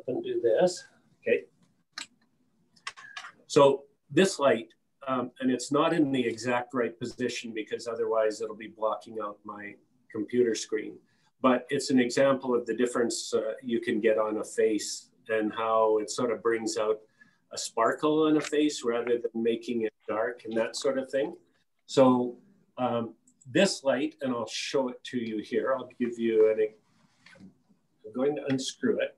up and do this. Okay. So this light, and it's not in the exact right position because otherwise it'll be blocking out my computer screen. But it's an example of the difference you can get on a face and how it sort of brings out a sparkle on a face rather than making it dark and that sort of thing. So this light, and I'll show it to you here. I'll give you I'm going to unscrew it.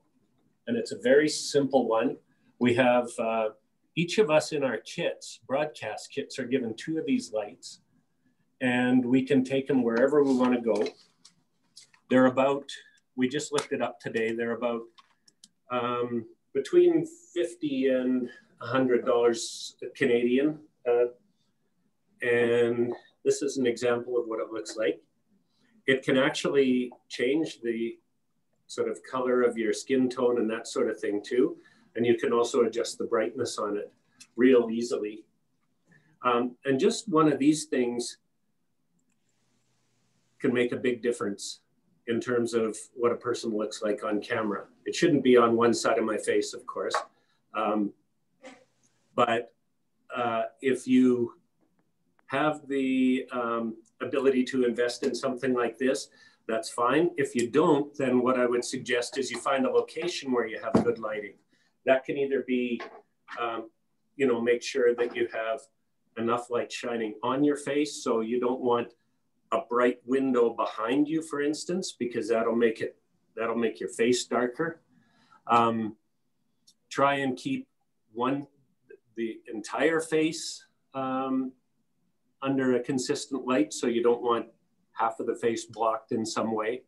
And it's a very simple one. We have, each of us in our kits, broadcast kits, are given 2 of these lights. And we can take them wherever we want to go. They're about, we just looked it up today, they're about between $50 and $100 Canadian. And this is an example of what it looks like. It can actually change the sort of color of your skin tone and that sort of thing too. And you can also adjust the brightness on it real easily. And just one of these things can make a big difference in terms of what a person looks like on camera. It shouldn't be on one side of my face, of course. But if you have the ability to invest in something like this, that's fine. If you don't, then what I would suggest is you find a location where you have good lighting. That can either be, you know, make sure that you have enough light shining on your face, so you don't want a bright window behind you, for instance, because that'll make your face darker. Try and keep the entire face under a consistent light, so you don't want half of the face blocked in some way.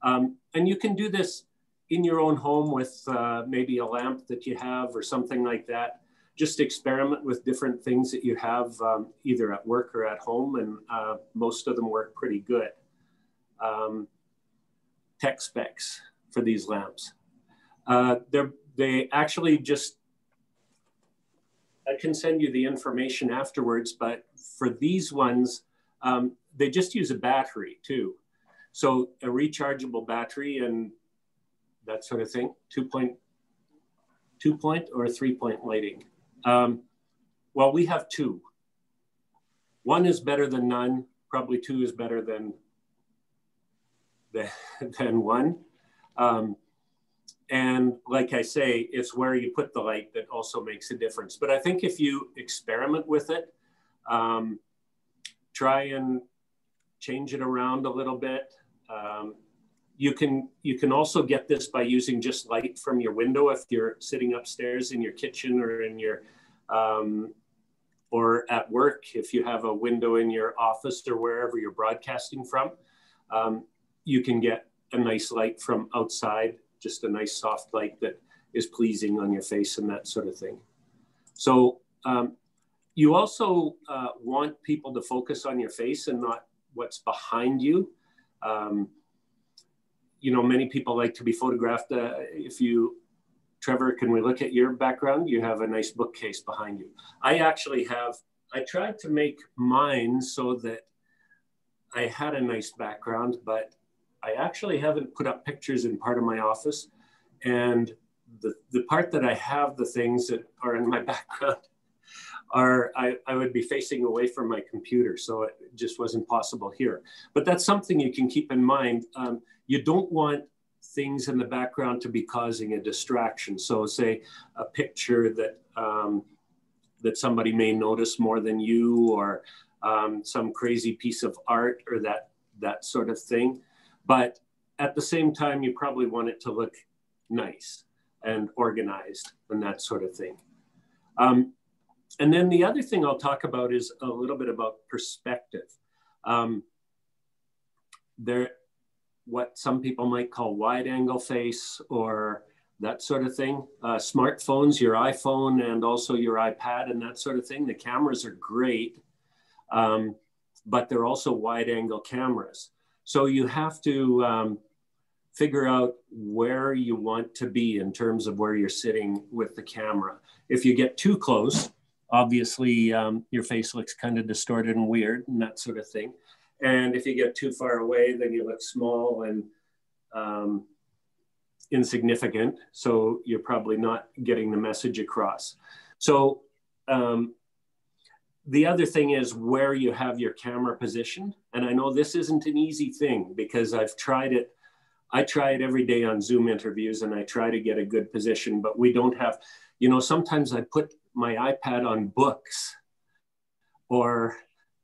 And you can do this in your own home with maybe a lamp that you have or something like that. Just experiment with different things that you have either at work or at home, and most of them work pretty good. Tech specs for these lamps. They actually just, I can send you the information afterwards, but for these ones, they just use a battery too. So a rechargeable battery and that sort of thing, 2-point or 3-point lighting. Well, we have 2. 1 is better than none. Probably 2 is better than 1. And like I say, it's where you put the light that also makes a difference. But I think if you experiment with it, try and change it around a little bit. You can also get this by using just light from your window if you're sitting upstairs in your kitchen or in your or at work. If you have a window in your office or wherever you're broadcasting from, you can get a nice light from outside, just a nice soft light that is pleasing on your face and that sort of thing. So you also want people to focus on your face and not what's behind you. You know, many people like to be photographed. Trevor, can we look at your background? You have a nice bookcase behind you. I tried to make mine so that I had a nice background, but I actually haven't put up pictures in part of my office. And the part that I have the things that are in my background I would be facing away from my computer. So it just wasn't possible here. But that's something you can keep in mind. You don't want things in the background to be causing a distraction. So say a picture that somebody may notice more than you, or some crazy piece of art or that sort of thing. But at the same time, you probably want it to look nice and organized and that sort of thing. And then the other thing I'll talk about is a little bit about perspective. What some people might call wide angle face or that sort of thing. Smartphones, your iPhone and also your iPad and that sort of thing. The cameras are great, but they're also wide angle cameras. So you have to figure out where you want to be in terms of where you're sitting with the camera. If you get too close, obviously your face looks kind of distorted and weird and that sort of thing. And if you get too far away, then you look small and insignificant, so you're probably not getting the message across. So the other thing is where you have your camera positioned. And I know this isn't an easy thing because I've tried it. I try it every day on Zoom interviews and I try to get a good position, but we don't have, you know, sometimes I put my iPad on books, or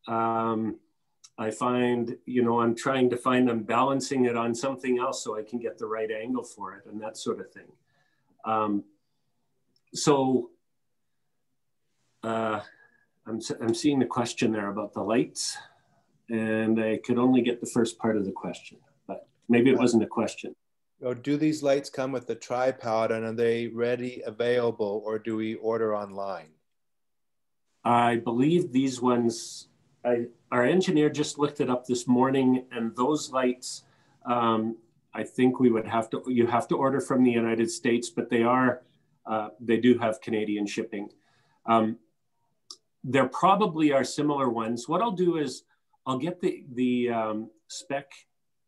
I find, you know, I'm trying to find I'm balancing it on something else so I can get the right angle for it and that sort of thing. I'm seeing the question there about the lights, and I could only get the first part of the question, but maybe it wasn't a question. Oh, do these lights come with the tripod, and are they ready, available, or do we order online? I believe these ones, our engineer just looked it up this morning, and those lights, I think you have to order from the United States, but they do have Canadian shipping. There probably are similar ones. What I'll do is I'll get the spec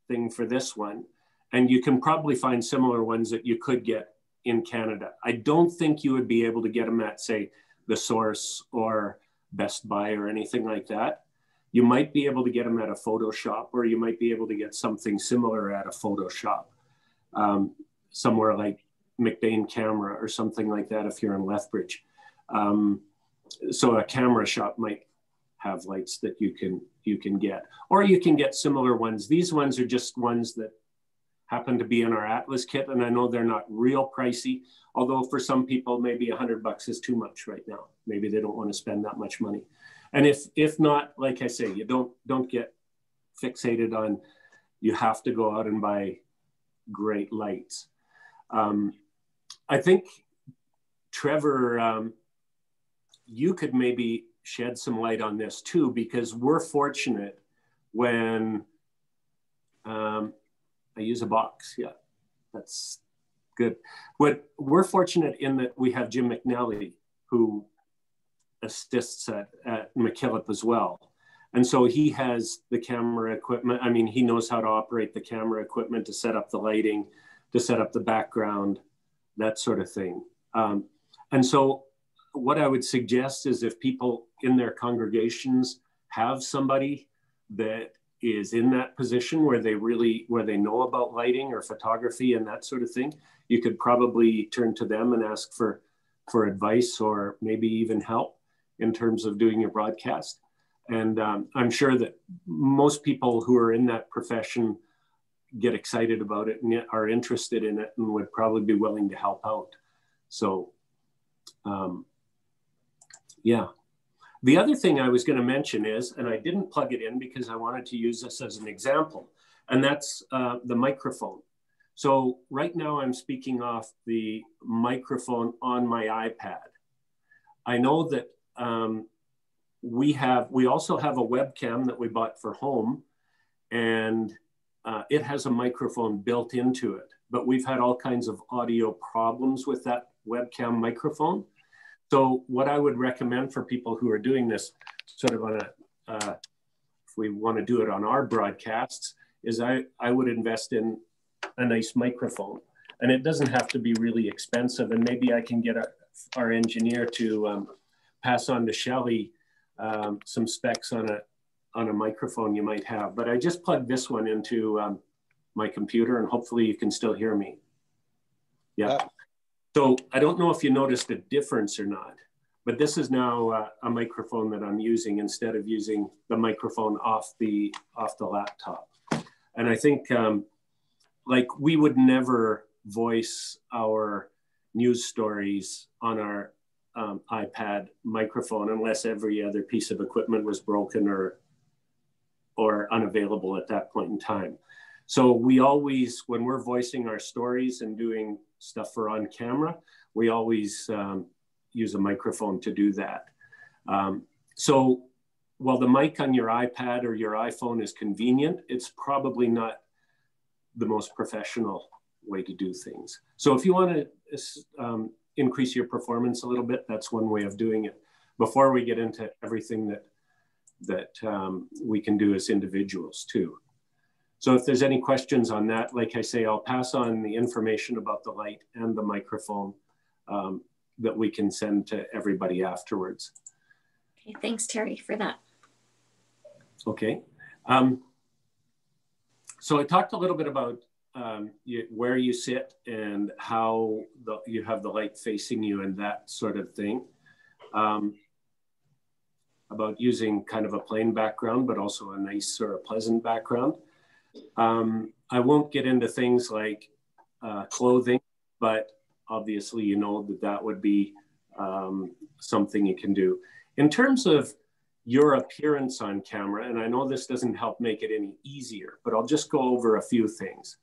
thing for this one, and you can probably find similar ones that you could get in Canada. I don't think you would be able to get them at, say, The Source or Best Buy or anything like that. You might be able to get them at a photo shop, or you might be able to get something similar at a photo shop, somewhere like McBain Camera or something like that if you're in Lethbridge. So a camera shop might have lights that you can get, or you can get similar ones. These ones are just ones that happen to be in our Atlas kit, and I know they're not real pricey, although for some people maybe $100 is too much right now. Maybe they don't want to spend that much money. And if not, like I say, you don't get fixated on you have to go out and buy great lights. I think Trevor, you could maybe shed some light on this too, because we're fortunate when I use a box. Yeah, that's good. We're fortunate in that we have Jim McNally, who assists at McKillop as well. And so he has the camera equipment. I mean, he knows how to operate the camera equipment to set up the lighting, to set up the background, that sort of thing. And so what I would suggest is if people in their congregations have somebody that is in that position where they know about lighting or photography and that sort of thing, you could probably turn to them and ask for advice or maybe even help in terms of doing your broadcast. And I'm sure that most people who are in that profession get excited about it and are interested in it and would probably be willing to help out. So, yeah. The other thing I was going to mention is, and I didn't plug it in because I wanted to use this as an example, and that's the microphone. So right now I'm speaking off the microphone on my iPad. I know that we also have a webcam that we bought for home, and it has a microphone built into it, but we've had all kinds of audio problems with that webcam microphone. So what I would recommend for people who are doing this sort of on if we want to do it on our broadcasts, is I would invest in a nice microphone. And it doesn't have to be really expensive. And maybe I can get our engineer to pass on to Shelley some specs on a microphone you might have. But I just plugged this one into my computer, and hopefully you can still hear me. Yeah. So I don't know if you noticed a difference or not, but this is now a microphone that I'm using instead of using the microphone off the laptop. And I think like we would never voice our news stories on our iPad microphone unless every other piece of equipment was broken or unavailable at that point in time. So we always, when we're voicing our stories and doing stuff for on camera, we always use a microphone to do that. So while the mic on your iPad or your iPhone is convenient, it's probably not the most professional way to do things. So if you want to increase your performance a little bit, that's one way of doing it before we get into everything that we can do as individuals too. So if there's any questions on that, like I say, I'll pass on the information about the light and the microphone that we can send to everybody afterwards. Okay, thanks, Terry, for that. Okay. So I talked a little bit about where you sit and how you have the light facing you and that sort of thing. About using kind of a plain background, but also a nice or a pleasant background. I won't get into things like clothing, but obviously you know that would be something you can do. In terms of your appearance on camera, and I know this doesn't help make it any easier, but I'll just go over a few things.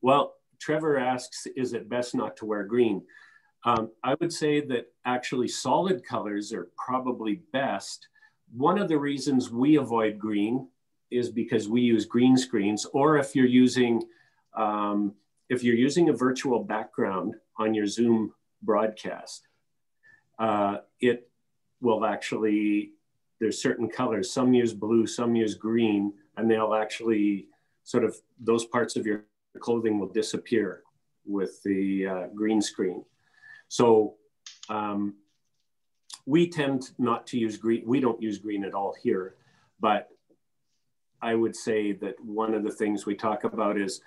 Well, Trevor asks, is it best not to wear green? I would say that actually solid colors are probably best. One of the reasons we avoid green is because we use green screens, or if you're using a virtual background on your Zoom broadcast, it will actually, there's certain colors, some use blue, some use green, and they'll actually sort of, those parts of your clothing will disappear with the green screen. So we tend not to use green. We don't use green at all here, but I would say that one of the things we talk about is,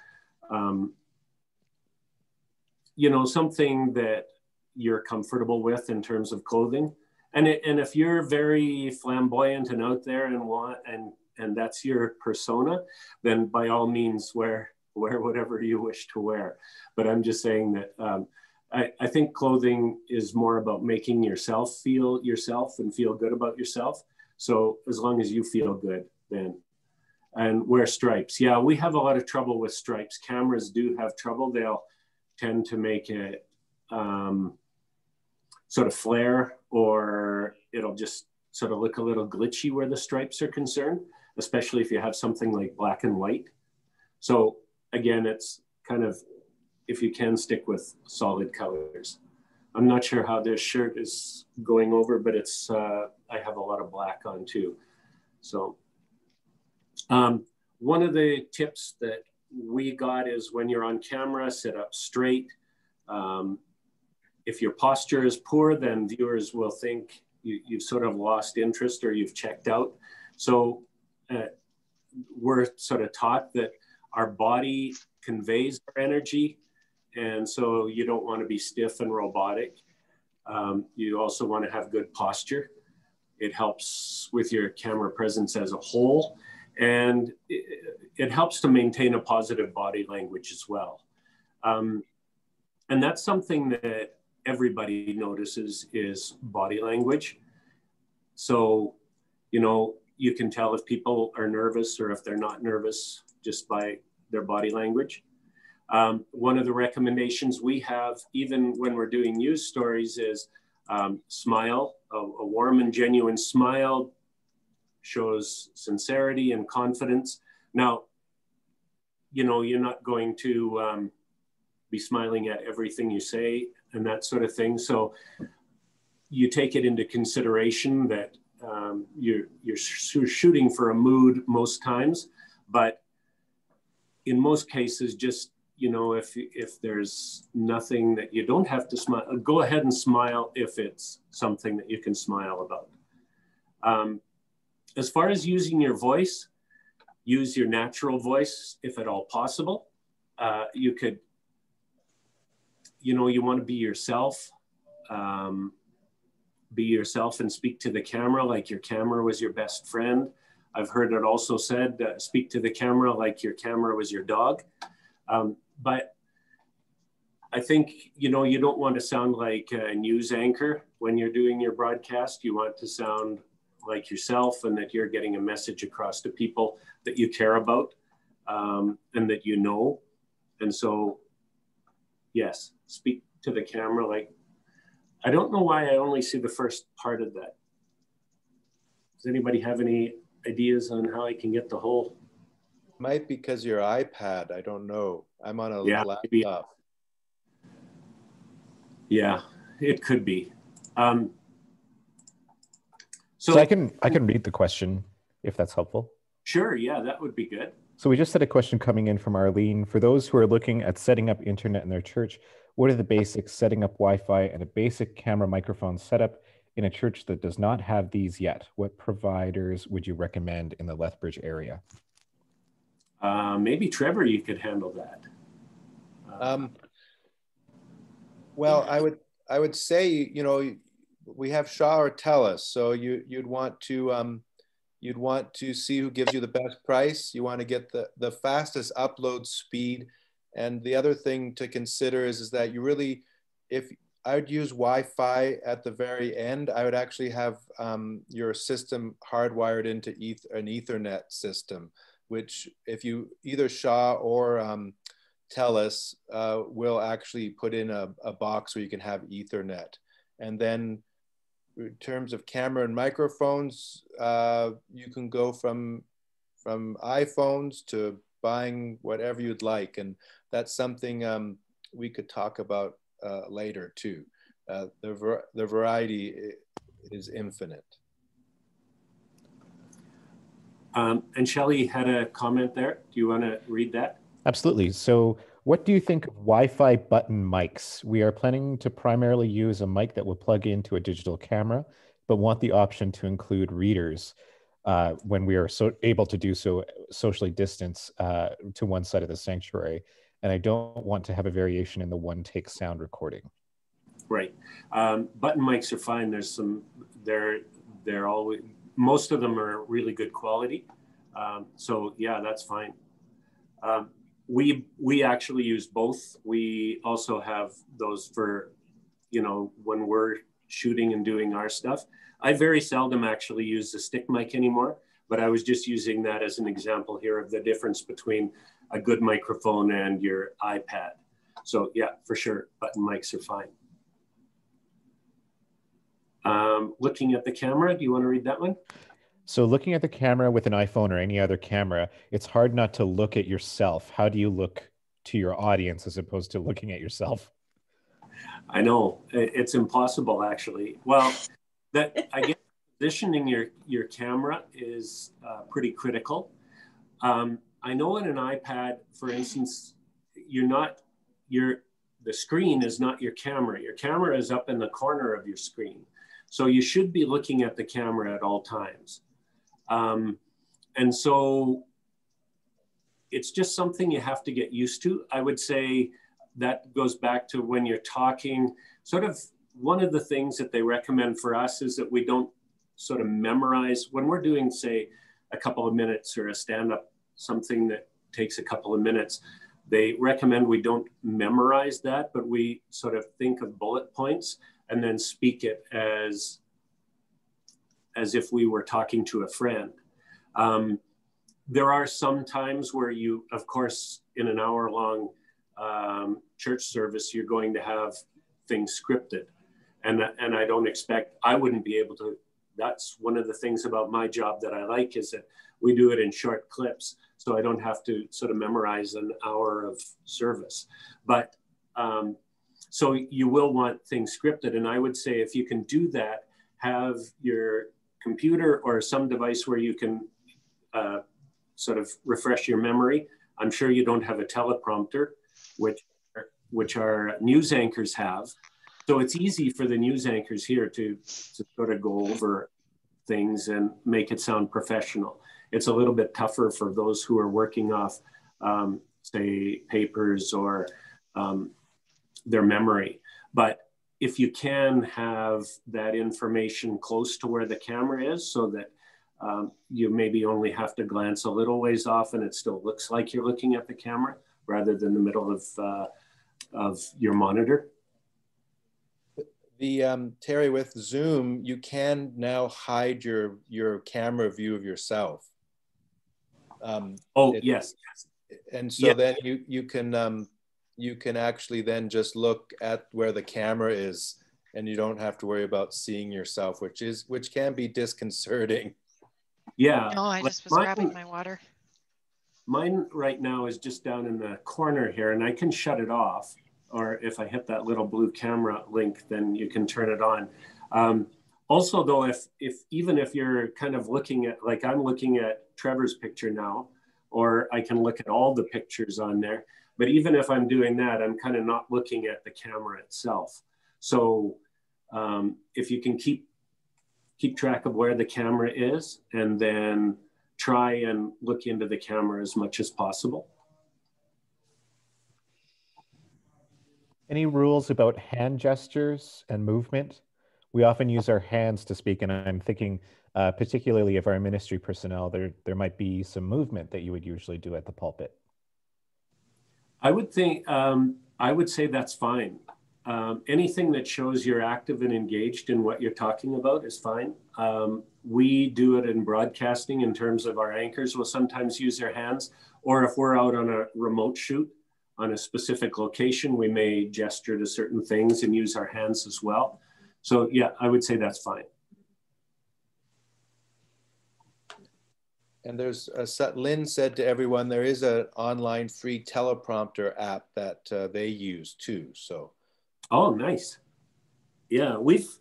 you know, something that you're comfortable with in terms of clothing. And if you're very flamboyant and out there and that's your persona, then by all means wear whatever you wish to wear. But I'm just saying that I think clothing is more about making yourself feel yourself and feel good about yourself. So as long as you feel good, then. And wear stripes. Yeah, we have a lot of trouble with stripes. Cameras do have trouble. They'll tend to make it sort of flare, or it'll just sort of look a little glitchy where the stripes are concerned, especially if you have something like black and white. So again, it's kind of, if you can, stick with solid colors. I'm not sure how this shirt is going over, but it's, I have a lot of black on too. So one of the tips that we got is when you're on camera, sit up straight. If your posture is poor, then viewers will think you've sort of lost interest or you've checked out. So we're sort of taught that our body conveys our energy. And so you don't want to be stiff and robotic. You also want to have good posture. It helps with your camera presence as a whole. And it helps to maintain a positive body language as well. And that's something that everybody notices is body language. So, you know, you can tell if people are nervous or if they're not nervous just by their body language. One of the recommendations we have, even when we're doing news stories, is smile. A warm and genuine smile shows sincerity and confidence. Now, you know, you're not going to be smiling at everything you say and that sort of thing. So you take it into consideration that you're shooting for a mood most times, but in most cases, just, you know, if there's nothing that you don't have to smile, go ahead and smile if it's something that you can smile about. As far as using your voice, use your natural voice if at all possible. You could, you know, you want to be yourself. Be yourself and speak to the camera like your camera was your best friend. I've heard it also said, speak to the camera like your camera was your dog. But I think, you know, you don't want to sound like a news anchor when you're doing your broadcast. You want to sound like yourself and that you're getting a message across to people that you care about and that you know. And so, yes, speak to the camera like, I don't know why I only see the first part of that. Does anybody have any ideas on how I can get the whole? Might be because your iPad, I don't know. I'm on a laptop. Maybe. Yeah, it could be. So I can read the question if that's helpful. Sure, yeah, that would be good. So we just had a question coming in from Arlene. For those who are looking at setting up internet in their church, what are the basics setting up Wi-Fi and a basic camera microphone setup in a church that does not have these yet? What providers would you recommend in the Lethbridge area? Maybe Trevor, you could handle that. Well, I would say, you know, we have Shaw or TELUS, so you'd want to see who gives you the best price. You want to get the fastest upload speed, and the other thing to consider is that you really, if I would use Wi-Fi at the very end, I would actually have your system hardwired into an Ethernet system, which if you either Shaw or TELUS will actually put in a box where you can have Ethernet. And then in terms of camera and microphones, you can go from iPhones to buying whatever you'd like. And that's something we could talk about later too. The variety is infinite. And Shelley had a comment there. Do you want to read that? Absolutely. So what do you think of Wi-Fi button mics? We are planning to primarily use a mic that will plug into a digital camera, but want the option to include readers when we are able to do so socially distanced to one side of the sanctuary. And I don't want to have a variation in the one-take sound recording. Right. Button mics are fine. There's some, they're always, most of them are really good quality. So yeah, that's fine. We actually use both. We also have those for, you know, when we're shooting and doing our stuff. I very seldom actually use the stick mic anymore, but I was just using that as an example here of the difference between a good microphone and your iPad. So yeah, for sure, button mics are fine. Looking at the camera, do you want to read that one? So looking at the camera with an iPhone or any other camera, it's hard not to look at yourself. How do you look to your audience as opposed to looking at yourself? I know, it's impossible actually. Well, I guess positioning your camera is pretty critical. I know in an iPad, for instance, the screen is not your camera. Your camera is up in the corner of your screen. So you should be looking at the camera at all times. And so it's just something you have to get used to. I would say that goes back to when you're talking, sort of one of the things that they recommend for us is that we don't sort of memorize when we're doing, say, a couple of minutes or a stand-up, something that takes a couple of minutes. They recommend we don't memorize that, but we sort of think of bullet points and then speak it as if we were talking to a friend. There are some times where you, of course, in an hour-long church service, you're going to have things scripted. And I wouldn't be able to, that's one of the things about my job that I like is that we do it in short clips. So I don't have to sort of memorize an hour of service. But so you will want things scripted. And I would say if you can do that, have your computer or some device where you can sort of refresh your memory. I'm sure you don't have a teleprompter, which our news anchors have. So it's easy for the news anchors here to sort of go over things and make it sound professional. It's a little bit tougher for those who are working off, say, papers or their memory. But if you can have that information close to where the camera is so that you maybe only have to glance a little ways off and it still looks like you're looking at the camera rather than the middle of your monitor. Terry, with Zoom, you can now hide your camera view of yourself. Yes. And so then you can actually then just look at where the camera is and you don't have to worry about seeing yourself, which can be disconcerting. Yeah. No, I just was grabbing my water. Mine right now is just down in the corner here and I can shut it off. Or if I hit that little blue camera link, then you can turn it on. Also though, even if you're kind of looking at, like I'm looking at Trevor's picture now, or I can look at all the pictures on there. But even if I'm doing that, I'm kind of not looking at the camera itself. So if you can keep track of where the camera is, and then try and look into the camera as much as possible. Any rules about hand gestures and movement? We often use our hands to speak, and I'm thinking particularly of our ministry personnel, there might be some movement that you would usually do at the pulpit. I would think, I would say that's fine. Anything that shows you're active and engaged in what you're talking about is fine. We do it in broadcasting in terms of our anchors will sometimes use their hands, or if we're out on a remote shoot on a specific location, we may gesture to certain things and use our hands as well. So yeah, I would say that's fine. And there's Lynn said to everyone, there is an online free teleprompter app that they use too. So. Oh, nice. Yeah, we've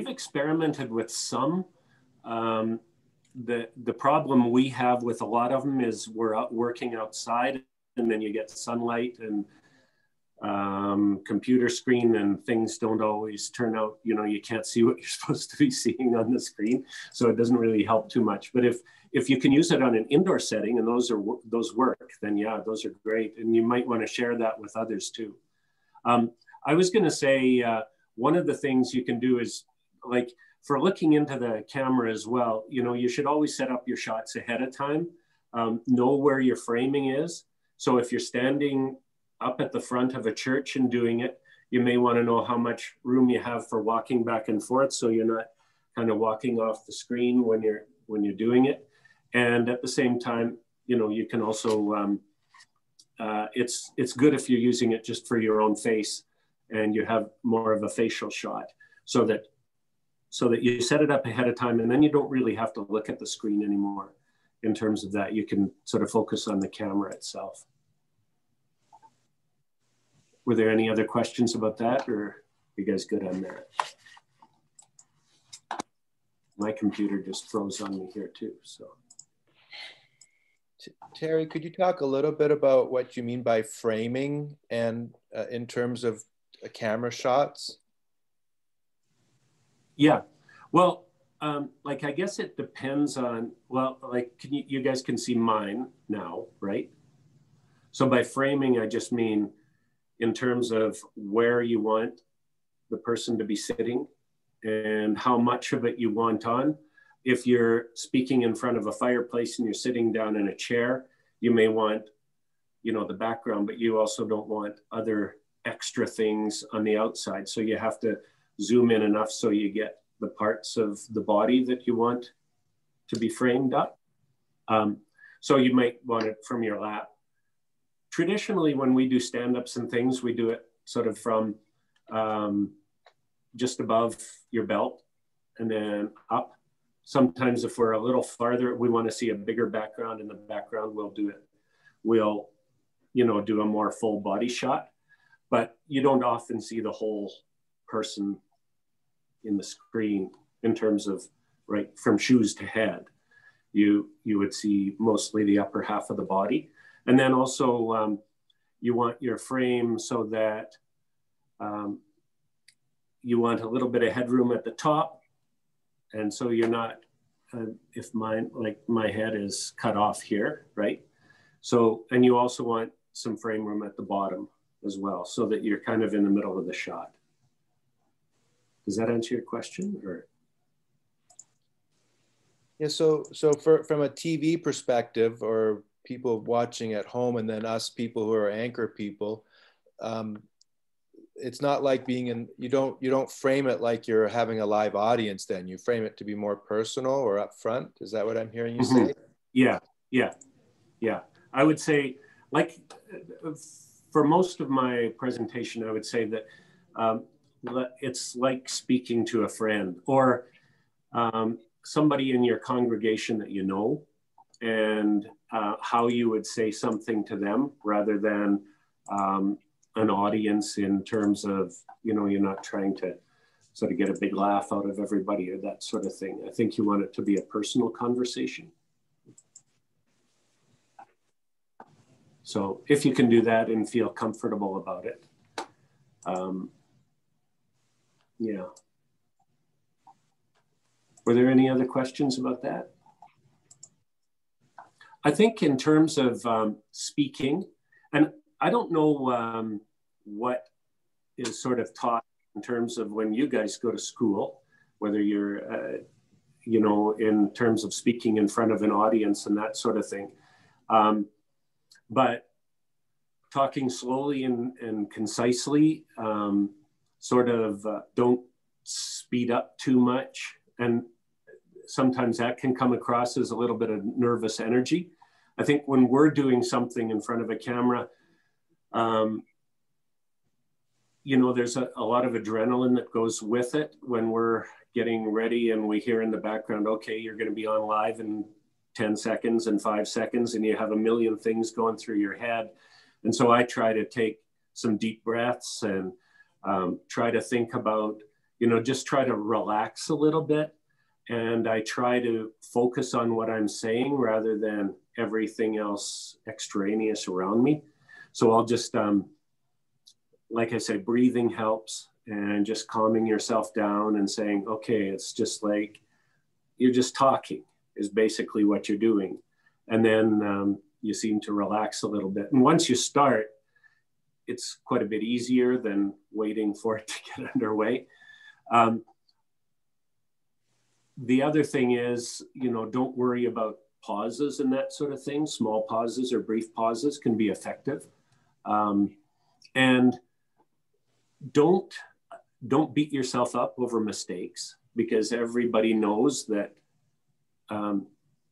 experimented with some. The problem we have with a lot of them is we're out working outside, and then you get sunlight and computer screen, and things don't always turn out, you know, you can't see what you're supposed to be seeing on the screen. So it doesn't really help too much. But if you can use it on an indoor setting and those work, then yeah, those are great. And you might want to share that with others too. I was going to say, one of the things you can do is, like, for looking into the camera as well, you know, you should always set up your shots ahead of time, know where your framing is. So if you're standing up at the front of a church and doing it, you may want to know how much room you have for walking back and forth, so you're not kind of walking off the screen when you're doing it. And at the same time, you know, you can also, it's good if you're using it just for your own face, and you have more of a facial shot, so that you set it up ahead of time, and then you don't really have to look at the screen anymore. In terms of that, you can sort of focus on the camera itself. Were there any other questions about that, or are you guys good on that? My computer just froze on me here too, so. Terry, could you talk a little bit about what you mean by framing, and in terms of camera shots? Yeah, well, like, I guess it depends on, well, like, you guys can see mine now, right? So by framing, I just mean in terms of where you want the person to be sitting and how much of it you want on. If you're speaking in front of a fireplace and you're sitting down in a chair, you may want, you know, the background, but you also don't want other extra things on the outside. So you have to zoom in enough so you get the parts of the body that you want to be framed up. So you might want it from your lap. Traditionally, when we do stand-ups and things, we do it sort of from just above your belt and then up. Sometimes if we're a little farther, we want to see a bigger background in the background, we'll, you know, do a more full body shot, but you don't often see the whole person in the screen in terms of, right, from shoes to head. You would see mostly the upper half of the body. And then also you want your frame so that you want a little bit of headroom at the top. And so you're not, if my head is cut off here, right? So, and you also want some frame room at the bottom as well, so that you're kind of in the middle of the shot. Does that answer your question, or? Yeah, so from a TV perspective, or people watching at home, and then us people who are anchor people, it's not like being in, you don't frame it like you're having a live audience. Then you frame it to be more personal or up front. Is that what I'm hearing you say? Yeah. I would say, like, for most of my presentation, I would say that it's like speaking to a friend, or somebody in your congregation that you know, and how you would say something to them, rather than an audience, in terms of, you know, you're not trying to sort of get a big laugh out of everybody or that sort of thing. I think you want it to be a personal conversation. So if you can do that and feel comfortable about it. Yeah. Were there any other questions about that? I think in terms of speaking, and I don't know what is sort of taught in terms of when you guys go to school, whether you're, you know, in terms of speaking in front of an audience and that sort of thing. But talking slowly and concisely, sort of don't speed up too much. And sometimes that can come across as a little bit of nervous energy. I think when we're doing something in front of a camera, you know, there's a lot of adrenaline that goes with it when we're getting ready and we hear in the background, okay, you're going to be on live in 10 seconds and 5 seconds, and you have a million things going through your head. And so I try to take some deep breaths and try to think about, you know, just try to relax a little bit. And I try to focus on what I'm saying rather than everything else extraneous around me. So I'll just, like I said, breathing helps, and just calming yourself down and saying, okay, it's just like, you're just talking is basically what you're doing. And then you seem to relax a little bit. And once you start, it's quite a bit easier than waiting for it to get underway. The other thing is, you know, don't worry about pauses and that sort of thing. Small pauses or brief pauses can be effective. And don't beat yourself up over mistakes, because everybody knows that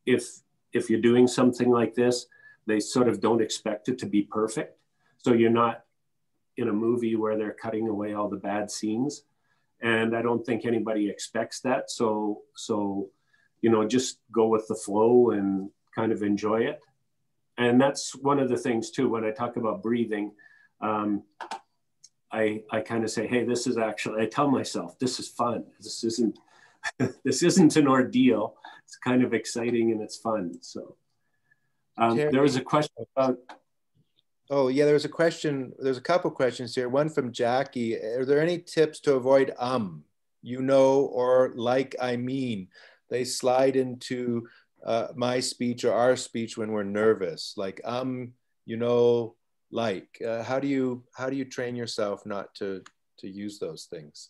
if you're doing something like this, they sort of don't expect it to be perfect. So you're not in a movie where they're cutting away all the bad scenes. And I don't think anybody expects that. So, you know, just go with the flow and kind of enjoy it. And that's one of the things too, when I talk about breathing, I kind of say, hey, this is actually, I tell myself, this is fun. This isn't an ordeal. It's kind of exciting and it's fun. So there was a question about. Oh yeah, there's a question. There's a couple questions here. One from Jackie. Are there any tips to avoid you know, or like, I mean? They slide into my speech or our speech when we're nervous. Like you know, like. How do you train yourself not to use those things?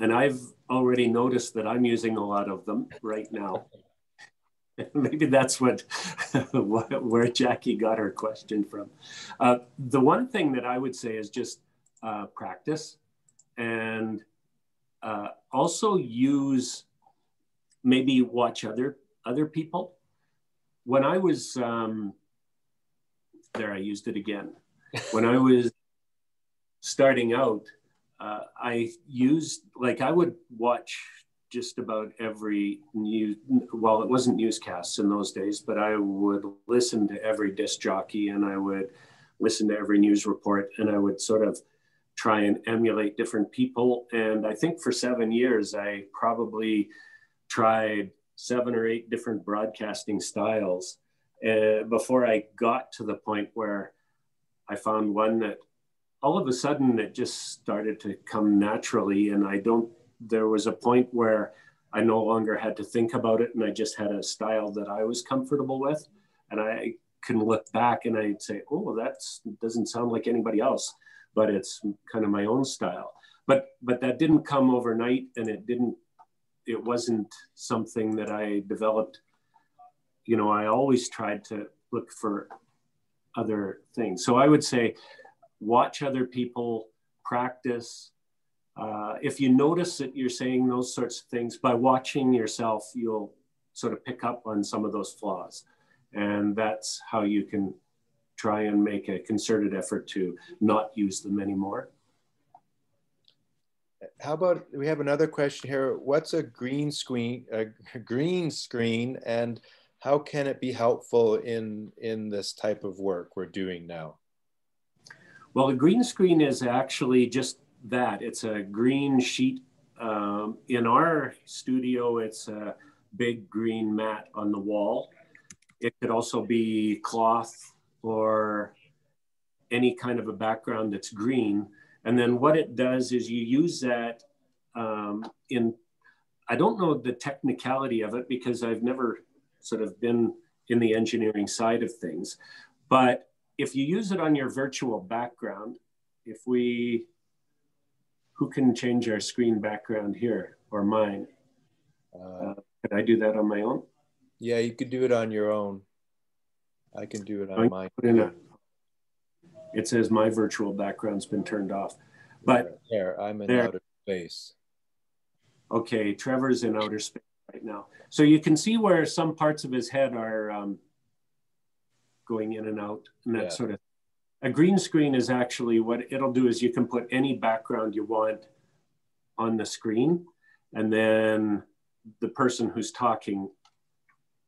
And I've already noticed that I'm using a lot of them right now. Maybe that's where Jackie got her question from. The one thing that I would say is just practice, and also maybe watch other people. When I was I used it again. When I was starting out, I would watch just about every news, well, it wasn't newscasts in those days, but I would listen to every disc jockey, and I would listen to every news report, and I would sort of try and emulate different people. And I think for 7 years, I probably tried 7 or 8 different broadcasting styles before I got to the point where I found one that all of a sudden it just started to come naturally. And there was a point where I no longer had to think about it, and I just had a style that I was comfortable with. And I can look back and I'd say, oh, that doesn't sound like anybody else, but it's kind of my own style. But that didn't come overnight, and it wasn't something that I developed. You know, I always tried to look for other things. So I would say, watch other people, practice. If you notice that you're saying those sorts of things, by watching yourself, you'll sort of pick up on some of those flaws. And that's how you can try and make a concerted effort to not use them anymore. How about, we have another question here. What's a green screen, and how can it be helpful in this type of work we're doing now? Well, a green screen is actually just that. It's a green sheet. In our studio, it's a big green mat on the wall. It could also be cloth or any kind of a background that's green. And then what it does is you use that I don't know the technicality of it because I've never sort of been in the engineering side of things. But if you use it on your virtual background, who can change our screen background here or mine? Could I do that on my own? Yeah, you could do it on your own. I can do it on mine. It says my virtual background's been turned off. But there, I'm in outer space. Okay, Trevor's in outer space right now. So you can see where some parts of his head are going in and out and that sort of. A green screen is actually what it'll do is you can put any background you want on the screen, and then the person who's talking,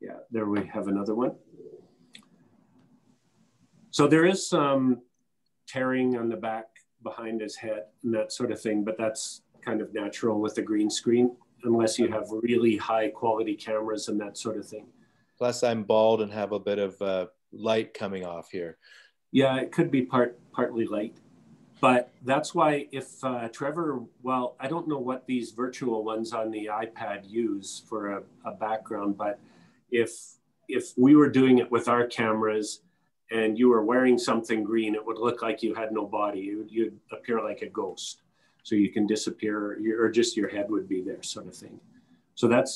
yeah, there we have another one. So there is some tearing on the back behind his head and that sort of thing, but that's kind of natural with a green screen, unless you have really high quality cameras and that sort of thing. Plus I'm bald and have a bit of light coming off here. Yeah, it could be partly light, but that's why if Trevor, well, I don't know what these virtual ones on the iPad use for a background, but if we were doing it with our cameras and you were wearing something green, it would look like you had no body. You'd appear like a ghost. So you can disappear, or just your head would be there, sort of thing. So that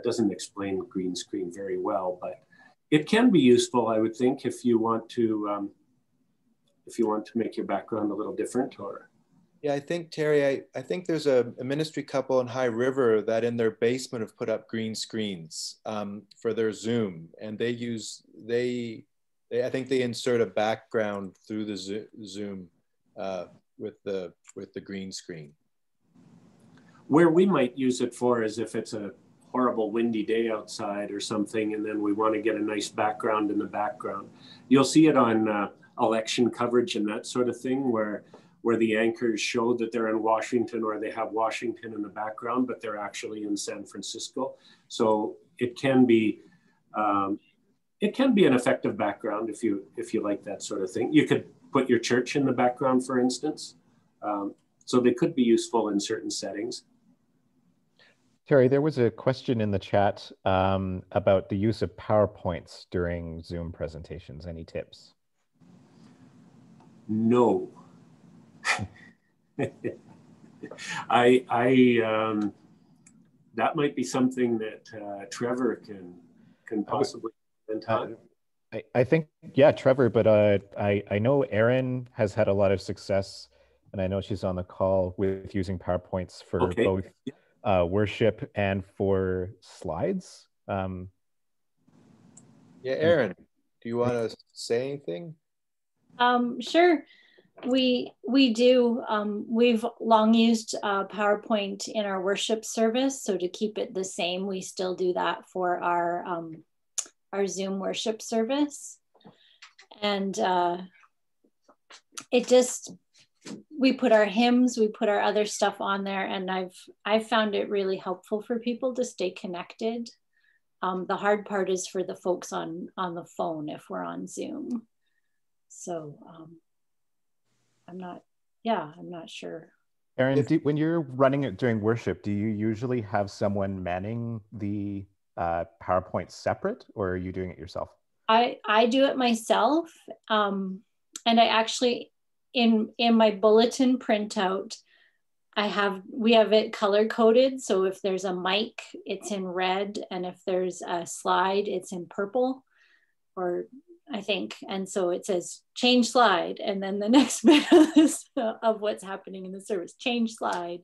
doesn't explain green screen very well, but it can be useful, I would think, if you want to make your background a little different. Or yeah, I think Terry, I think there's a ministry couple in High River that in their basement have put up green screens for their Zoom, and I think they insert a background through the Zoom with the green screen. Where we might use it for is if it's a horrible windy day outside or something, and then we want to get a nice background in the background. You'll see it on election coverage and that sort of thing, where the anchors show that they're in Washington, or they have Washington in the background, but they're actually in San Francisco. So it can be an effective background if you like that sort of thing. You could put your church in the background, for instance. So they could be useful in certain settings. Terry, there was a question in the chat about the use of PowerPoints during Zoom presentations. Any tips? No. That might be something that Trevor can possibly invent on. I think, yeah, Trevor, but I know Erin has had a lot of success, and I know she's on the call with using PowerPoints for both worship and for slides. Yeah, Erin, do you want to say anything? Sure. We do. We've long used PowerPoint in our worship service. So to keep it the same, we still do that for our Zoom worship service. And we put our hymns, we put our other stuff on there, and I've found it really helpful for people to stay connected. The hard part is for the folks on the phone if we're on Zoom. So I'm not sure. Erin, when you're running it during worship, do you usually have someone manning the PowerPoint separate, or are you doing it yourself? I do it myself. And I actually, in my bulletin printout, we have it color coded. So if there's a mic, it's in red. And if there's a slide, it's in purple, or I think. And so it says change slide. And then the next bit of what's happening in the service, change slide.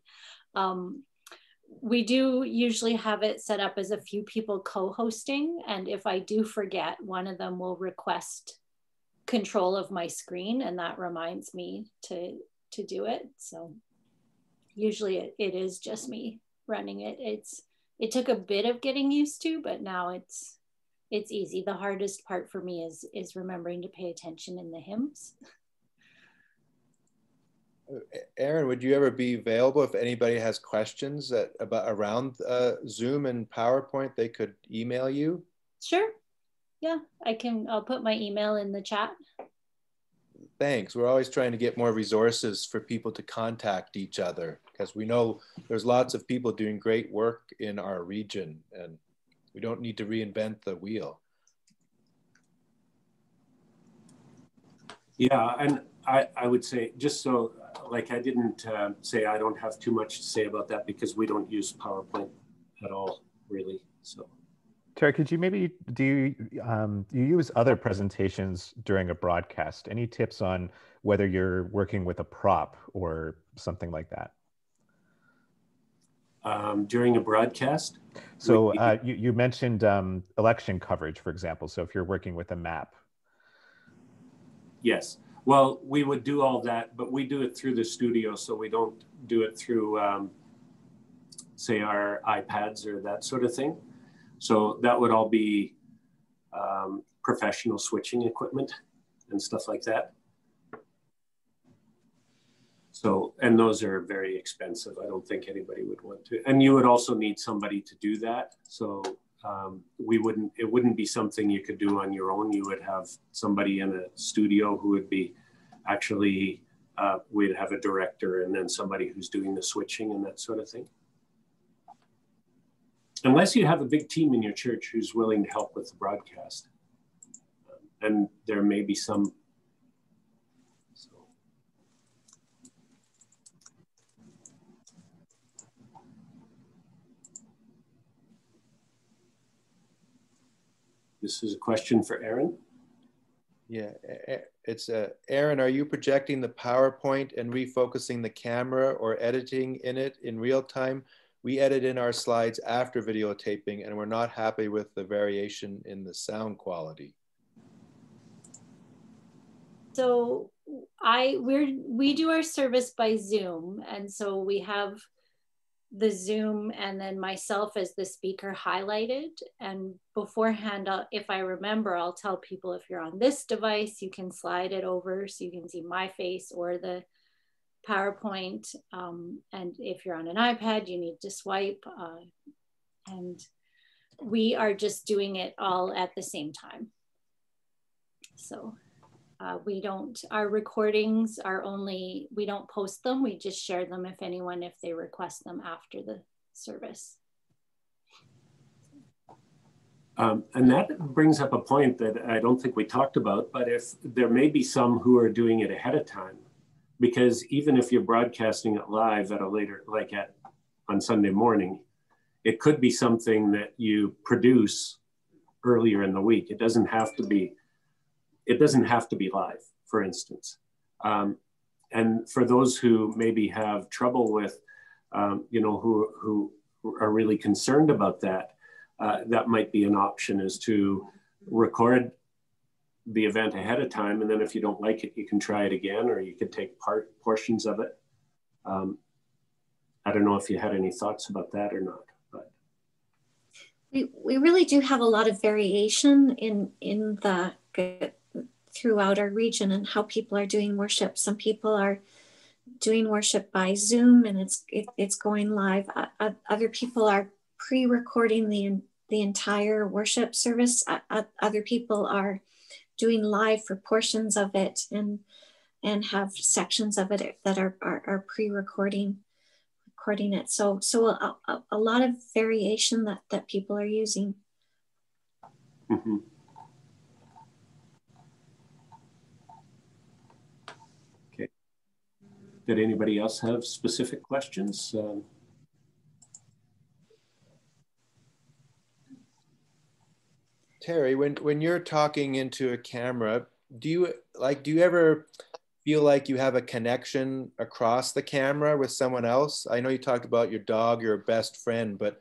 We do usually have it set up as a few people co-hosting. And if I do forget, one of them will request control of my screen, and that reminds me to do it. So usually it is just me running it. It took a bit of getting used to, but now it's easy. The hardest part for me is remembering to pay attention in the hymns. Erin, would you ever be available if anybody has questions around Zoom and PowerPoint? They could email you. Sure. Yeah, I'll put my email in the chat. Thanks. We're always trying to get more resources for people to contact each other, because we know there's lots of people doing great work in our region, and we don't need to reinvent the wheel. Yeah, and I would say, just so, like, I didn't say I don't have too much to say about that, because we don't use PowerPoint at all, really. So, Terry, could you maybe, you use other presentations during a broadcast? Any tips on whether you're working with a prop or something like that? During a broadcast? So you mentioned election coverage, for example. So if you're working with a map. Yes. Well, we would do all that, but we do it through the studio. So we don't do it through, say, our iPads or that sort of thing. So that would all be professional switching equipment and stuff like that. So, and those are very expensive. I don't think anybody would want to. And you would also need somebody to do that. So it wouldn't be something you could do on your own. You would have somebody in a studio who would be actually, we'd have a director and then somebody who's doing the switching and that sort of thing. Unless you have a big team in your church who's willing to help with the broadcast. And there may be some. So. This is a question for Erin. Yeah, it's Erin, are you projecting the PowerPoint and refocusing the camera or editing in it in real time? We edit in our slides after videotaping, and we're not happy with the variation in the sound quality. So we do our service by Zoom, and so we have the Zoom and then myself as the speaker highlighted. And beforehand, if I remember, I'll tell people, if you're on this device, you can slide it over so you can see my face or the PowerPoint. And if you're on an iPad, you need to swipe. And we are just doing it all at the same time. So our recordings are we don't post them. We just share them if they request them after the service. And that brings up a point that I don't think we talked about, but if there may be some who are doing it ahead of time, because even if you're broadcasting it live at a later, on Sunday morning, it could be something that you produce earlier in the week. It doesn't have to be live, for instance. And for those who maybe have trouble with, who are really concerned about that, that might be an option, is to record the event ahead of time. And then if you don't like it, you can try it again, or you could take portions of it. I don't know if you had any thoughts about that or not. But we really do have a lot of variation in the throughout our region and how people are doing worship. Some people are doing worship by Zoom and it's going live. Other people are pre-recording the entire worship service. Other people are doing live for portions of it and have sections of it that are pre-recording it. So a lot of variation that people are using. Mm-hmm. Okay. Did anybody else have specific questions? Terry, when you're talking into a camera, do you ever feel like you have a connection across the camera with someone else? I know you talked about your dog, your best friend, but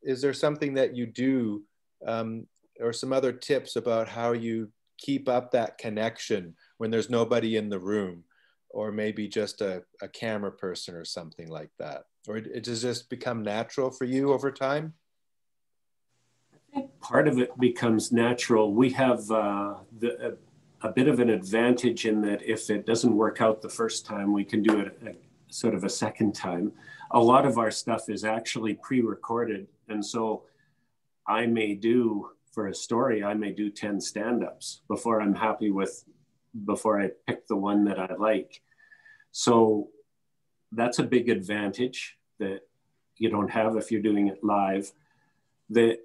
is there something that you do or some other tips about how you keep up that connection when there's nobody in the room, or maybe just a camera person or something like that? Or does this become natural for you over time? I think part of it becomes natural. We have a bit of an advantage in that if it doesn't work out the first time, we can do it sort of a second time. A lot of our stuff is actually pre-recorded. And so I may do, for a story, I may do 10 stand-ups before I'm happy with, before I pick the one that I like. So that's a big advantage that you don't have if you're doing it live. The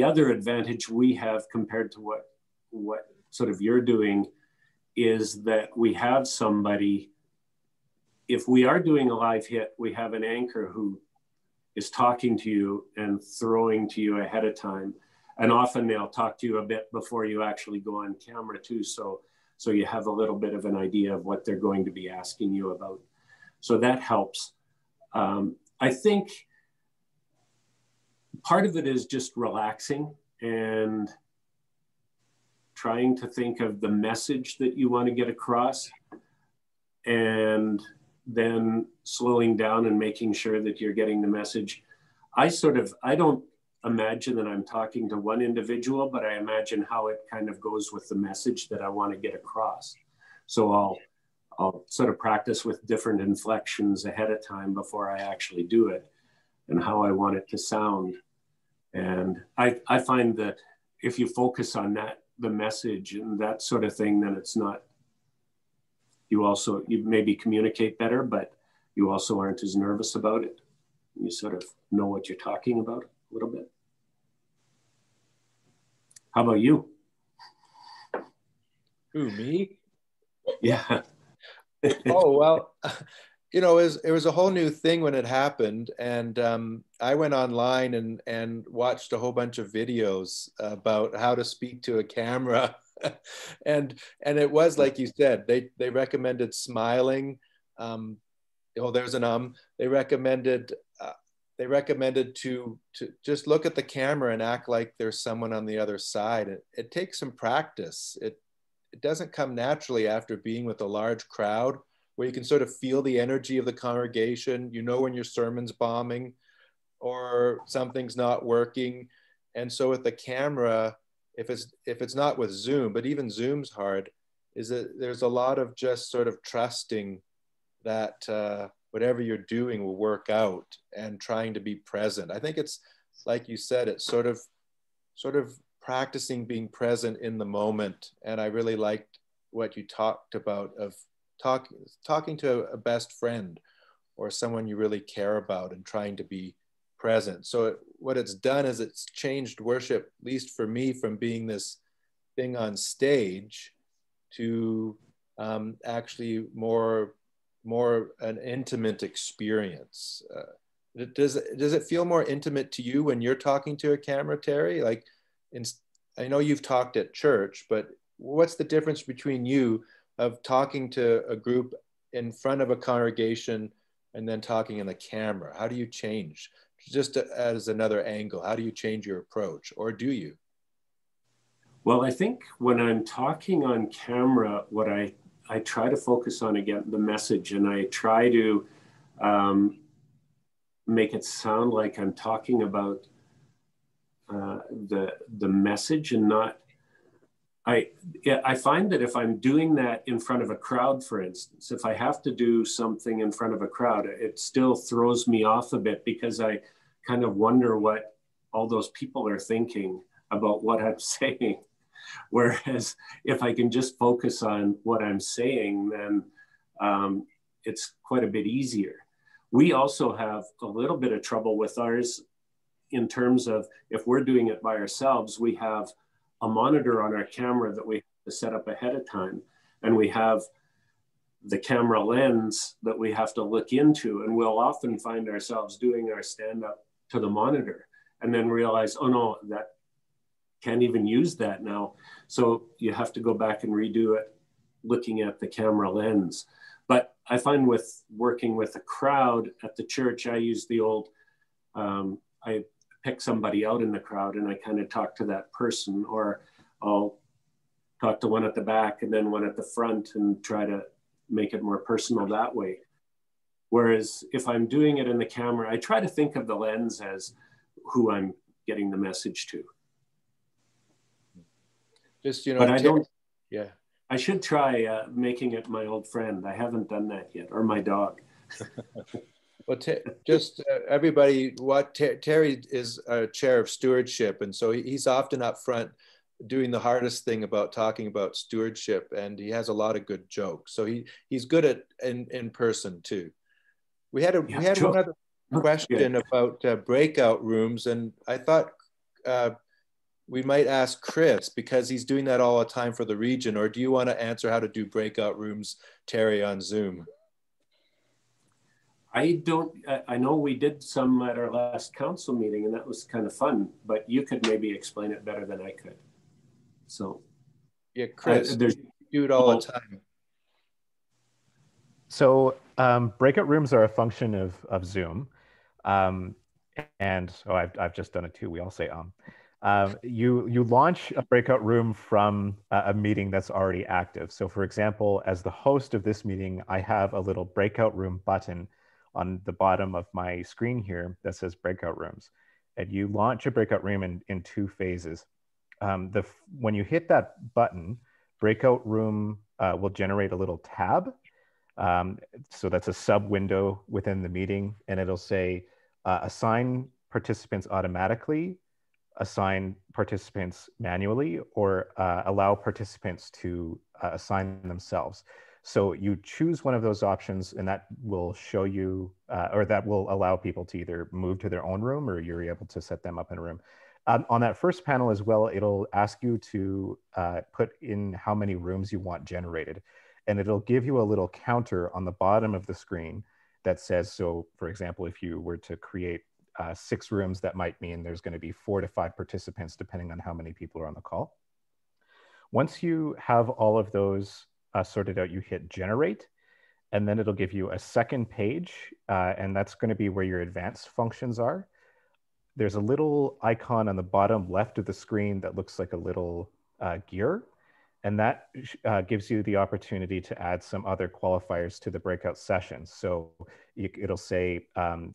other advantage we have compared to what sort of you're doing is that we have somebody, if we are doing a live hit, we have an anchor who is talking to you and throwing to you ahead of time. And often they'll talk to you a bit before you actually go on camera too. So you have a little bit of an idea of what they're going to be asking you about. So that helps. I think part of it is just relaxing and trying to think of the message that you want to get across, and then slowing down and making sure that you're getting the message. I don't imagine that I'm talking to one individual, but I imagine how it kind of goes with the message that I want to get across. So I'll sort of practice with different inflections ahead of time before I actually do it, and how I want it to sound. And I find that if you focus on that, the message and that sort of thing, then it's not, you maybe communicate better, but you also aren't as nervous about it. You sort of know what you're talking about a little bit. How about you? Who, me? Yeah. Oh, well, you know, it was a whole new thing when it happened. And I went online and watched a whole bunch of videos about how to speak to a camera. and it was like you said, they recommended smiling. There's an They recommended to just look at the camera and act like there's someone on the other side. It takes some practice. It doesn't come naturally after being with a large crowd, where you can sort of feel the energy of the congregation. You know when your sermon's bombing or something's not working. And so with the camera, if it's not with Zoom, but even Zoom's hard, is that there's a lot of just sort of trusting that whatever you're doing will work out and trying to be present. I think it's, like you said, it's sort of practicing being present in the moment. And I really liked what you talked about of talking to a best friend or someone you really care about and trying to be present. So what it's done is it's changed worship, at least for me, from being this thing on stage to actually more an intimate experience. Does it feel more intimate to you when you're talking to a camera, Terry? Like, I know you've talked at church, but what's the difference between you of talking to a group in front of a congregation and then talking in the camera? How do you change? Just as another angle, how do you change your approach, or do you? Well, I think when I'm talking on camera, what I try to focus on, again, the message, and I try to make it sound like I'm talking about the message and not, I find that if I'm doing that in front of a crowd, for instance, if I have to do something in front of a crowd, it still throws me off a bit, because I kind of wonder what all those people are thinking about what I'm saying. Whereas if I can just focus on what I'm saying, then it's quite a bit easier. We also have a little bit of trouble with ours in terms of, if we're doing it by ourselves, we have a monitor on our camera that we have to set up ahead of time. And we have the camera lens that we have to look into. And we'll often find ourselves doing our stand-up to the monitor and then realize, oh no, that can't even use that now. So you have to go back and redo it looking at the camera lens. But I find with working with a crowd at the church, I use the old, I pick somebody out in the crowd and I kind of talk to that person, or I'll talk to one at the back and then one at the front and try to make it more personal that way. Whereas if I'm doing it in the camera, I try to think of the lens as who I'm getting the message to. Just, you know, but I don't, yeah. I should try making it my old friend. I haven't done that yet, or my dog. Well, just everybody, Terry is chair of stewardship, and so he's often up front doing the hardest thing about talking about stewardship, and he has a lot of good jokes. So he's good at in person too. We had one other question about breakout rooms, and I thought we might ask Chris, because he's doing that all the time for the region. Or do you want to answer how to do breakout rooms, Terry, on Zoom? I know we did some at our last council meeting, and that was kind of fun, but you could maybe explain it better than I could. So yeah, Chris, you do it all the time. So breakout rooms are a function of Zoom. And I've just done it too. We all say you launch a breakout room from a meeting that's already active. So for example, as the host of this meeting, I have a little breakout room button on the bottom of my screen here that says breakout rooms. And you launch a breakout room in two phases. When you hit that button, breakout room will generate a little tab. So that's a sub window within the meeting, and it'll say assign participants automatically, assign participants manually, or allow participants to assign themselves. So you choose one of those options, and that will show you, or that will allow people to either move to their own room, or you're able to set them up in a room. On that first panel as well, it'll ask you to put in how many rooms you want generated. And it'll give you a little counter on the bottom of the screen that says, so for example, if you were to create 6 rooms, that might mean there's going to be 4 to 5 participants, depending on how many people are on the call. Once you have all of those sorted out, you hit generate, and then it'll give you a second page, and that's going to be where your advanced functions are. There's a little icon on the bottom left of the screen that looks like a little gear. And that gives you the opportunity to add some other qualifiers to the breakout sessions. So it'll say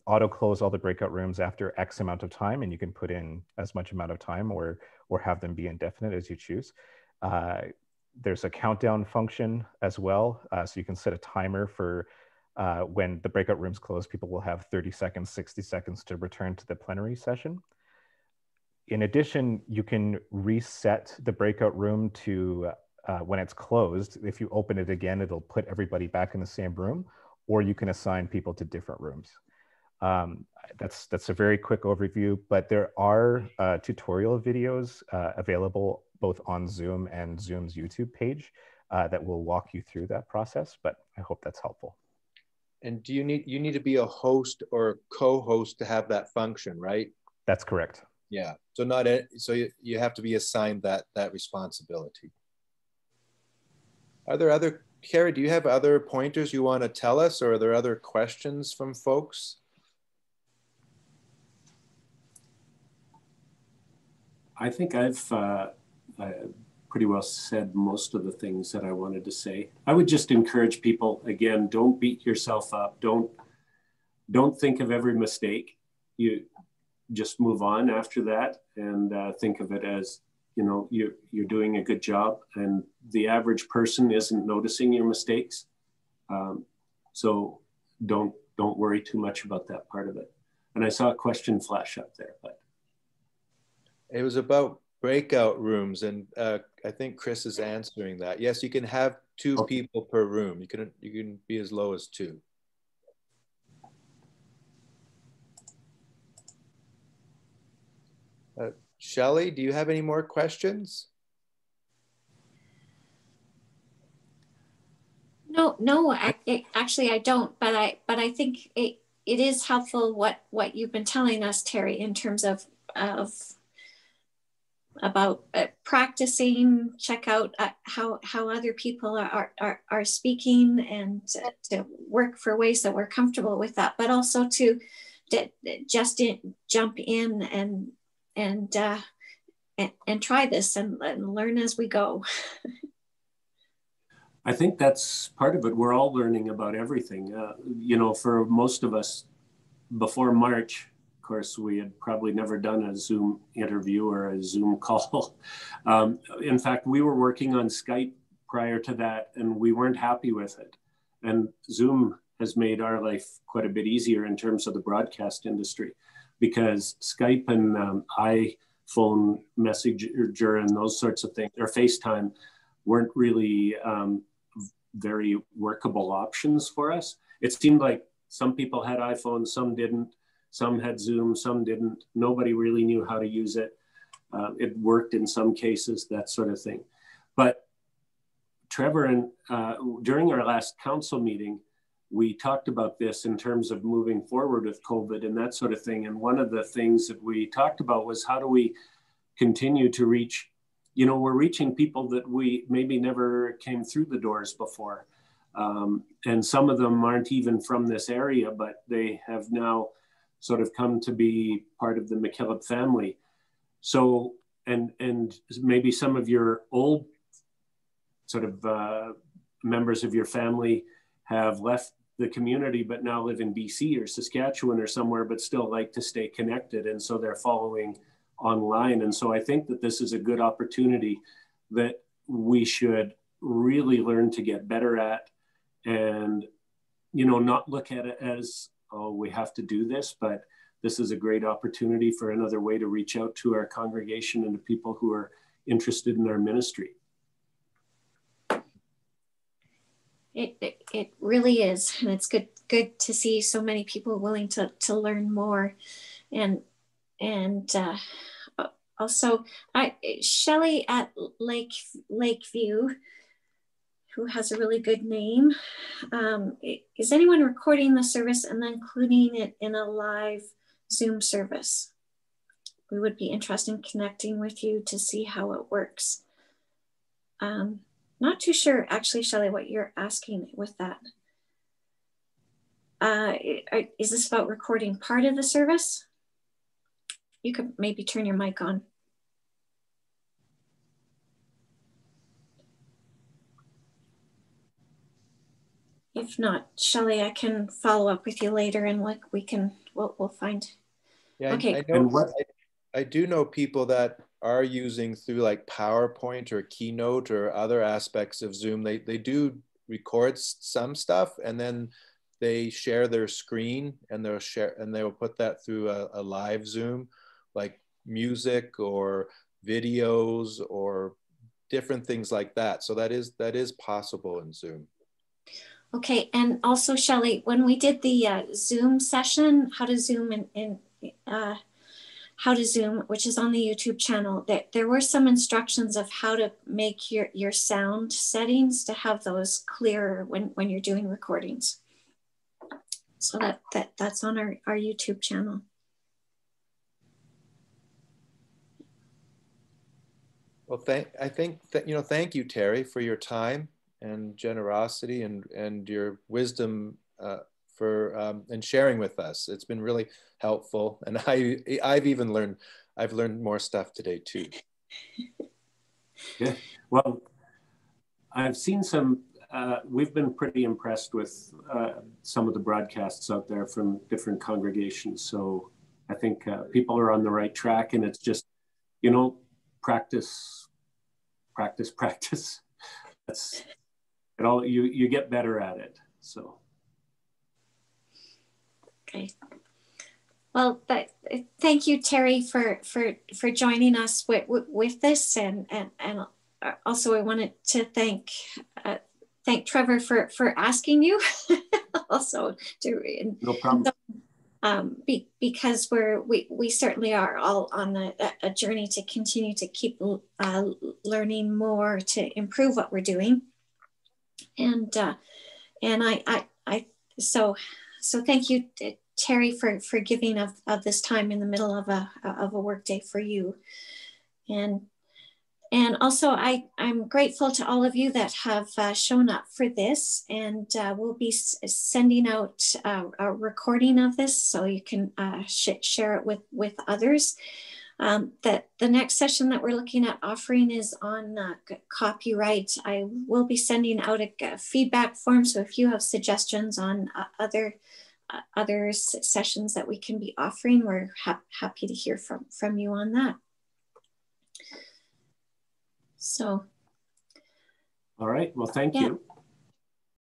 auto close all the breakout rooms after X amount of time, and you can put in as much amount of time or have them be indefinite as you choose. There's a countdown function as well. So you can set a timer for when the breakout rooms close, people will have 30 seconds, 60 seconds to return to the plenary session. In addition, you can reset the breakout room to when it's closed. If you open it again, it'll put everybody back in the same room, or you can assign people to different rooms. That's a very quick overview, but there are tutorial videos available both on Zoom and Zoom's YouTube page that will walk you through that process, but I hope that's helpful. And do you need to be a host or co-host to have that function, right? That's correct. Yeah, so you have to be assigned that responsibility. Are there other, Carrie, do you have other pointers you want to tell us, or are there other questions from folks? I think I've pretty well said most of the things that I wanted to say. I would just encourage people, again, don't beat yourself up. Don't think of every mistake. You just move on after that, and think of it as, you know, you're doing a good job, and the average person isn't noticing your mistakes. So don't worry too much about that part of it. And I saw a question flash up there, but it was about breakout rooms, and I think Chris is answering that. Yes, you can have 2 people per room. You can be as low as 2. Shelley, do you have any more questions? No, actually I don't, but I think it is helpful what you've been telling us, Terry, in terms of about practicing, check out how other people are speaking, and to work for ways that we're comfortable with that, but also to just jump in and try this and learn as we go. I think that's part of it. We're all learning about everything. You know, for most of us, before March, of course, we had probably never done a Zoom interview or a Zoom call. In fact, we were working on Skype prior to that, and we weren't happy with it. And Zoom has made our life quite a bit easier in terms of the broadcast industry, because Skype and iPhone Messenger and those sorts of things, or FaceTime, weren't really very workable options for us. It seemed like some people had iPhones, some didn't, some had Zoom, some didn't. Nobody really knew how to use it. It worked in some cases, that sort of thing. But Trevor, and during our last council meeting, we talked about this in terms of moving forward with COVID and that sort of thing. And one of the things that we talked about was, how do we continue to reach, you know, we're reaching people that we maybe never came through the doors before. And some of them aren't even from this area, but they have now sort of come to be part of the McKillop family. So, and maybe some of your old sort of members of your family have left the community, but now live in BC or Saskatchewan or somewhere, but still like to stay connected. And so they're following online. And so I think that this is a good opportunity that we should really learn to get better at, and, you know, not look at it as, oh, we have to do this, but this is a great opportunity for another way to reach out to our congregation and to people who are interested in our ministry. It really is, and it's good to see so many people willing to learn more, and also Shelley at Lakeview, who has a really good name. Is anyone recording the service and then including it in a live Zoom service? We would be interested in connecting with you to see how it works. Not too sure, actually, Shelley, what you're asking with that. Is this about recording part of the service? You could maybe turn your mic on. If not, Shelley, I can follow up with you later, and we'll find. Yeah, okay. I do know people that are using through like PowerPoint or Keynote or other aspects of Zoom. They do record some stuff, and then they share their screen, and they'll put that through a live Zoom, like music or videos or different things like that. So that is possible in Zoom. Okay, and also Shelley, when we did the Zoom session, how to Zoom how to Zoom, which is on the YouTube channel, there were some instructions of how to make your sound settings to have those clearer when you're doing recordings. So that's on our YouTube channel. Well, thank you, Terry, for your time and generosity and your wisdom and sharing with us. It's been really helpful, and I've learned more stuff today too. Yeah, well, I've seen some. We've been pretty impressed with some of the broadcasts out there from different congregations. So I think people are on the right track, and it's just, you know, practice. That's it. All you get better at it. So. Okay. Well, thank you, Terry, for joining us with this, and also I wanted to thank Trevor for asking you also to. No problem. Because we certainly are all on a journey to continue to keep learning more to improve what we're doing, and so thank you, Terry, for giving of this time in the middle of a work day for you, and also I'm grateful to all of you that have shown up for this, and we'll be sending out a recording of this so you can share it with others. The next session that we're looking at offering is on copyright. I will be sending out a feedback form, so if you have suggestions on other sessions that we can be offering, we're happy to hear from you on that. So. All right, well, thank you.